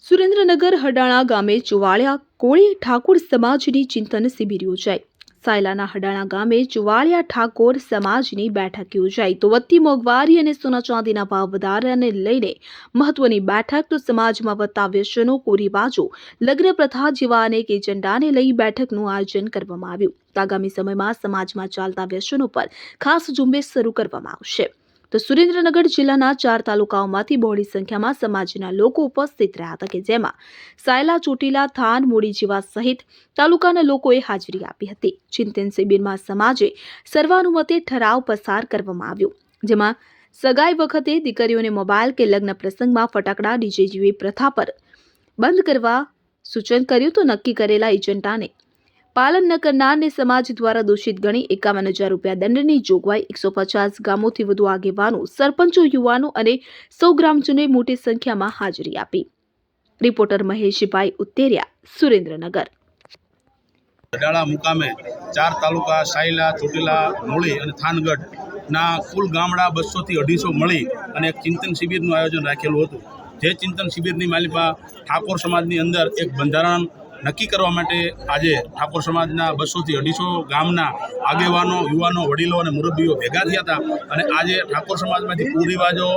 સુરેન્દ્રનગર હડાણા ગામે ચુવાળિયા કોળી ઠાકોર સમાજની ચિંતન શિબિર યોજાઈ। સાયલાના હડાણા ગામે ચુવાળિયા ઠાકોર સમાજની બેઠક યોજાઈ તો વધતી મોંઘવારી અને સોના ચાંદીના ભાવ વધારાને લઈને મહત્વની બેઠક તો સમાજમાં વધતા વ્યસનો કુરિવાજો લગ્ન પ્રથા જેવા અનેક એજન્ડાને લઈ બેઠકનું આયોજન કરવામાં આવ્યું। આગામી સમયમાં સમાજમાં ચાલતા વ્યસનો પર ખાસ ઝુંબેશ શરૂ કરવામાં આવશે। તો સુરેન્દ્રનગર જિલ્લાના 4 તાલુકાઓમાંથી બહોળી સંખ્યામાં સમાજના લોકો ઉપસ્થિત રહ્યા હતા કે જેમાં સાયલા, ચોટીલા, થાન, મૂળી જેવા સહિત તાલુકાના લોકોએ હાજરી આપી હતી। ચિંતન શિબિરમાં સમાજે સર્વાનુમતે ઠરાવ પસાર કરવામાં આવ્યો, જેમાં સગાઈ વખતે દીકરીઓને મોબાઈલ કે લગ્ન પ્રસંગમાં ફટાકડા, ડીજે જેવી પ્રથા પર બંધ કરવા સૂચન કર્યું તો નક્કી કરેલા એજન્ડાને પાલન ન કરનારને સમાજ દ્વારા દોષિત ગણી 51,000 રૂપિયા દંડની જોગવાઈ। 150 ગામોથી વધુ આગેવાનો, સરપંચો, યુવાનો અને 100 ગ્રામજનોએ મોટી સંખ્યામાં હાજરી આપી। રિપોર્ટર મહેશભાઈ ઉત્તેરિયા, સુરેન્દ્રનગર। હડાળા મુકામે 4 તાલુકા સાયલા, ચોટીલા, મૂળી અને થાનગઢના કુલ ગામડા 200 થી 250 મળી અને એક ચિંતન શિબિરનું આયોજન રાખેલું હતું। જે ચિંતન શિબિરની માલિપા ઠાકોર સમાજની અંદર એક બંધારણ નક્કી કરવા માટે આજે ઠાકોર સમાજના 200 થી 250 ગામના આગેવાનો, યુવાનો, વડીલો અને મુરબ્બીઓ ભેગા થયા હતા અને આજે ઠાકોર સમાજમાંથી કુરિવાજો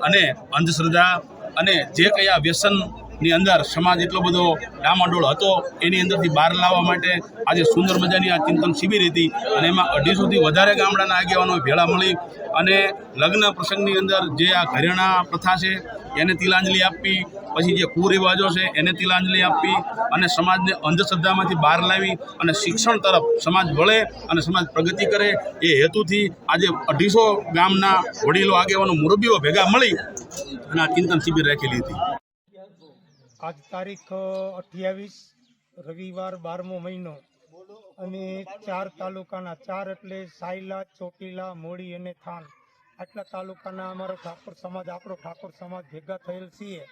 અને અંધશ્રદ્ધા અને જે કયા વ્યસનની અંદર સમાજ એટલો બધો ડામાડોળ હતો એની અંદરથી બહાર લાવવા માટે આજે સુંદર મજાની આ ચિંતન શિબિર હતી અને એમાં 250 થી વધારે ગામડાના આગેવાનો ભેળા મળી અને લગ્ન પ્રસંગની અંદર જે આ ઘરેણા પ્રથા છે એને તિલાંજલિ આપવી, પછી જે કુરિવાજો છે એને તિલાંજલિ આપવી અને સમાજને અંધશ્રદ્ધામાંથી બહાર લાવી અને શિક્ષણ તરફ સમાજ વળે અને સમાજ પ્રગતિ કરે એ હેતુથી આજે 250 ગામના વડીલો, આગેવાનો, મુરબ્બીઓ ભેગા મળી અને આ ચિંતન શિબિર રાખેલી હતી। આજ તારીખ 28 રવિવાર 12મો મહિનો અને 4 તાલુકાના 4 એટલે સાયલા, ચોટીલા, મૂળી અને થાન આટલા તાલુકાના અમારો ઠાકોર સમાજ, આપણો ઠાકોર સમાજ ભેગા થયેલ છીએ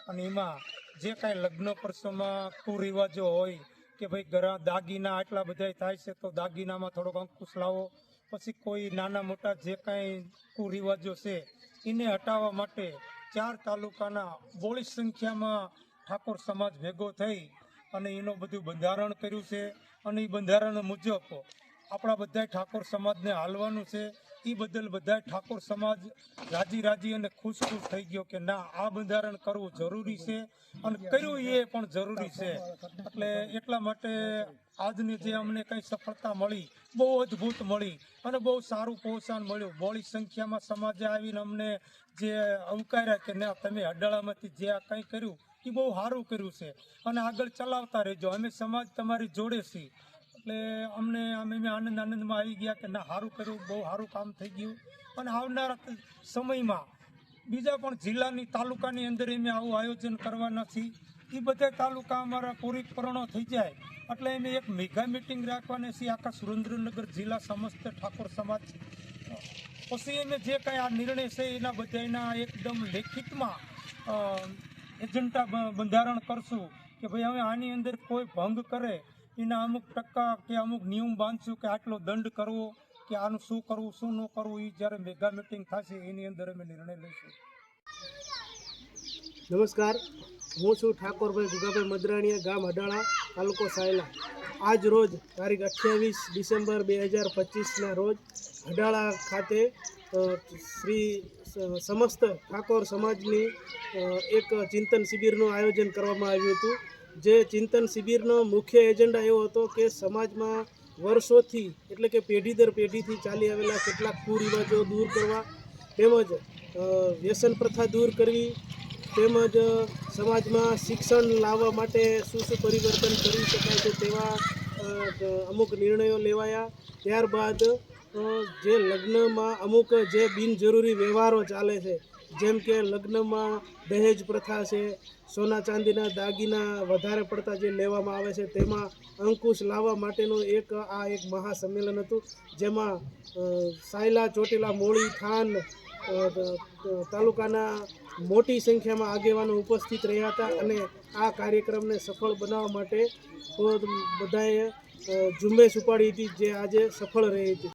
અને એમાં જે કાંઈ લગ્ન પ્રસંગમાં કુરિવાજો હોય કે ભાઈ દાગીના આટલા બધા થાય છે તો દાગીનામાં થોડોક અંકુશ લાવો, પછી કોઈ નાના મોટા જે કાંઈ કુરિવાજો છે એને હટાવવા માટે 4 તાલુકાના બહોળી સંખ્યામાં ઠાકોર સમાજ ભેગો થઈ અને એનું બધું બંધારણ કર્યું છે અને એ બંધારણ મુજબ આપણા બધા ઠાકોર સમાજને હાલવાનું છે। એ બદલ બધા ઠાકોર સમાજ રાજી અને ખુશ થઈ ગયો કે ના, આ બંધારણ કરવું જરૂરી છે અને કર્યું એ પણ જરૂરી છે। એટલે એટલા માટે આજની જે અમને કંઈ સફળતા મળી, બહુ અદ્ભુત મળી અને બહુ સારું પ્રોત્સાહન મળ્યું। બહોળી સંખ્યામાં સમાજે આવીને અમને જે અવકાર્યા કે ના, તમે હડાળામાંથી જે આ કંઈ કર્યું એ બહુ સારું કર્યું છે અને આગળ ચલાવતા રહેજો, અમે સમાજ તમારી જોડે છીએ। એટલે અમે આનંદમાં આવી ગયા કે ના, સારું કર્યું, બહુ સારું કામ થઈ ગયું અને આવનારા સમયમાં બીજા પણ જિલ્લાની, તાલુકાની અંદર અમે આવું આયોજન કરવાના છીએ। એ બધા તાલુકા અમારા પરિપૂર્ણ થઈ જાય એટલે અમે એક મેગા મિટિંગ રાખવાના છીએ આખા સુરેન્દ્રનગર જિલ્લા સમસ્ત ઠાકોર સમાજ। પછી અમે જે કાંઈ આ નિર્ણય છે એના બધાના એકદમ લેખિતમાં એજન્ડા બંધારણ કરશું કે ભાઈ હવે આની અંદર કોઈ ભંગ કરે એના અમુક ટકા કે અમુક નિયમ બાંધશું કે આટલો દંડ કરવો કે આનું શું કરવું, શું ન કરવું, એ જ્યારે મેગા મિટિંગ થશે એની અંદર અમે નિર્ણય લઈશું। નમસ્કાર, હું છું ઠાકોરભાઈ ગુગાભાઈ મદરાણીયા, ગામ હડાળા, તાલુકો સાયલા। આજ રોજ તારીખ 28 ડિસેમ્બર 2025ના રોજ હડાળા ખાતે શ્રી સમસ્ત ઠાકોર સમાજની એક ચિંતન શિબિરનું આયોજન કરવામાં આવ્યું હતું। જે ચિંતન શિબિરનો મુખ્ય એજન્ડા એવો હતો કે સમાજમાં વર્ષોથી એટલે કે પેઢી દર પેઢીથી ચાલી આવેલા કેટલાક કુરિવાજો દૂર કરવા, તેમજ વ્યસન પ્રથા દૂર કરવી, તેમજ સમાજમાં શિક્ષણ લાવવા માટે શું પરિવર્તન કરી શકાય છે તેવા અમુક નિર્ણયો લેવાયા। ત્યારબાદ જે લગ્નમાં અમુક જે બિનજરૂરી વ્યવહારો ચાલે છે, જેમ કે લગ્નમાં દહેજ પ્રથા છે, સોના ચાંદીના દાગીના વધારે પડતા જે લેવામાં આવે છે તેમાં અંકુશ લાવવા માટેનું એક મહાસંમેલન હતું, જેમાં સાયલા, ચોટીલા, મૂળી, થાન તાલુકાના મોટી સંખ્યામાં આગેવાનો ઉપસ્થિત રહ્યા હતા અને આ કાર્યક્રમને સફળ બનાવવા માટે બધાએ ઝુંબેશ ઉપાડી હતી, જે આજે સફળ રહી હતી।